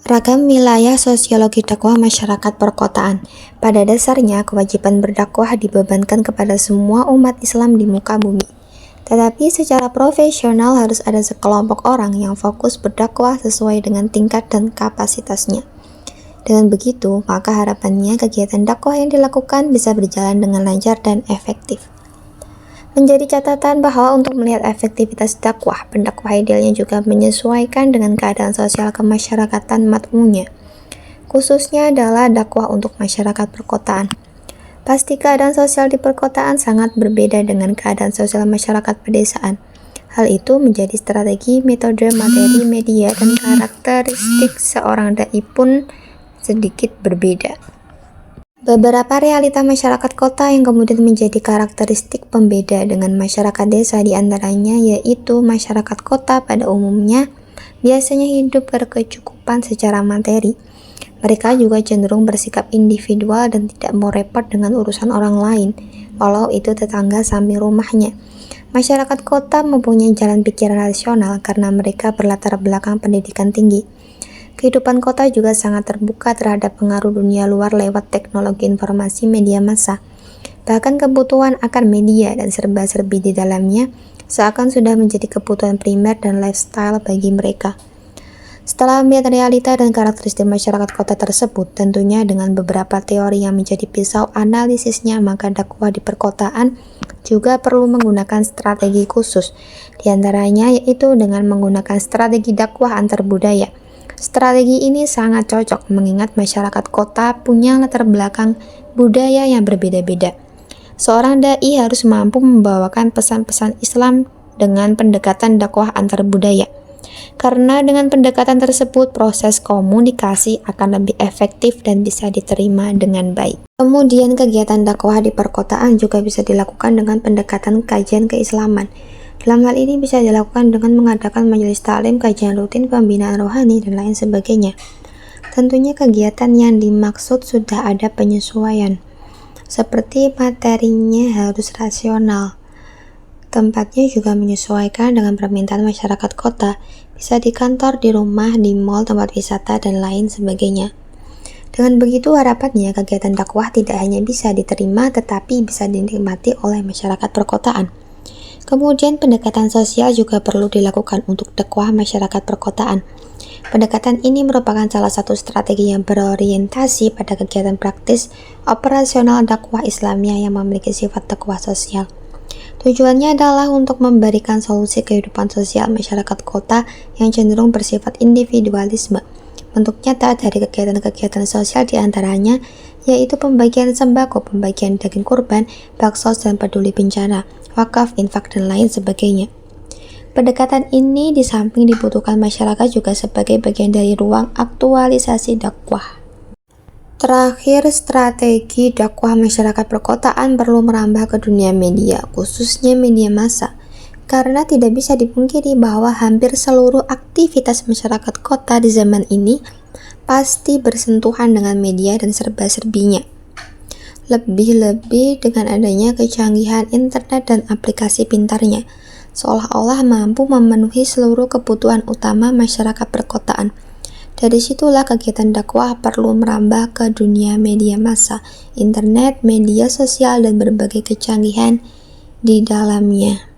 Ragam wilayah sosiologi dakwah masyarakat perkotaan. Pada dasarnya, kewajiban berdakwah dibebankan kepada semua umat Islam di muka bumi. Tetapi secara profesional harus ada sekelompok orang yang fokus berdakwah sesuai dengan tingkat dan kapasitasnya. Dengan begitu, maka harapannya kegiatan dakwah yang dilakukan bisa berjalan dengan lancar dan efektif. Menjadi catatan bahwa untuk melihat efektivitas dakwah, pendakwah idealnya juga menyesuaikan dengan keadaan sosial kemasyarakatan matmunya. Khususnya adalah dakwah untuk masyarakat perkotaan. Pasti keadaan sosial di perkotaan sangat berbeda dengan keadaan sosial masyarakat pedesaan. Hal itu menjadi strategi, metode, materi, media, dan karakteristik seorang dai pun sedikit berbeda. Beberapa realita masyarakat kota yang kemudian menjadi karakteristik pembeda dengan masyarakat desa diantaranya yaitu masyarakat kota pada umumnya biasanya hidup berkecukupan secara materi. Mereka juga cenderung bersikap individual dan tidak mau repot dengan urusan orang lain, walau itu tetangga samping rumahnya. Masyarakat kota mempunyai jalan pikiran rasional karena mereka berlatar belakang pendidikan tinggi. Kehidupan kota juga sangat terbuka terhadap pengaruh dunia luar lewat teknologi informasi media massa. Bahkan kebutuhan akan media dan serba-serbi di dalamnya seakan sudah menjadi kebutuhan primer dan lifestyle bagi mereka. Setelah melihat realita dan karakteristik masyarakat kota tersebut, tentunya dengan beberapa teori yang menjadi pisau analisisnya, maka dakwah di perkotaan juga perlu menggunakan strategi khusus. Di antaranya yaitu dengan menggunakan strategi dakwah antar budaya. Strategi ini sangat cocok mengingat masyarakat kota punya latar belakang budaya yang berbeda-beda. Seorang dai harus mampu membawakan pesan-pesan Islam dengan pendekatan dakwah antar budaya. Karena dengan pendekatan tersebut, proses komunikasi akan lebih efektif dan bisa diterima dengan baik. Kemudian kegiatan dakwah di perkotaan juga bisa dilakukan dengan pendekatan kajian keislaman. Dalam hal ini bisa dilakukan dengan mengadakan majelis taklim, kajian rutin, pembinaan rohani, dan lain sebagainya. Tentunya kegiatan yang dimaksud sudah ada penyesuaian, seperti materinya harus rasional. Tempatnya juga menyesuaikan dengan permintaan masyarakat kota, bisa di kantor, di rumah, di mal, tempat wisata, dan lain sebagainya. Dengan begitu harapannya kegiatan dakwah tidak hanya bisa diterima tetapi bisa dinikmati oleh masyarakat perkotaan. Kemudian pendekatan sosial juga perlu dilakukan untuk dakwah masyarakat perkotaan. Pendekatan ini merupakan salah satu strategi yang berorientasi pada kegiatan praktis operasional dakwah Islamiyah yang memiliki sifat dakwah sosial. Tujuannya adalah untuk memberikan solusi kehidupan sosial masyarakat kota yang cenderung bersifat individualisme. Bentuk nyata dari kegiatan-kegiatan sosial diantaranya yaitu pembagian sembako, pembagian daging kurban, baksos, dan peduli bencana, wakaf, infak, dan lain sebagainya. Pendekatan ini di samping dibutuhkan masyarakat juga sebagai bagian dari ruang aktualisasi dakwah. Terakhir, strategi dakwah masyarakat perkotaan perlu merambah ke dunia media, khususnya media massa. Karena tidak bisa dipungkiri bahwa hampir seluruh aktivitas masyarakat kota di zaman ini pasti bersentuhan dengan media dan serba-serbinya. Lebih-lebih dengan adanya kecanggihan internet dan aplikasi pintarnya, seolah-olah mampu memenuhi seluruh kebutuhan utama masyarakat perkotaan. Dari situlah kegiatan dakwah perlu merambah ke dunia media massa, internet, media sosial, dan berbagai kecanggihan di dalamnya.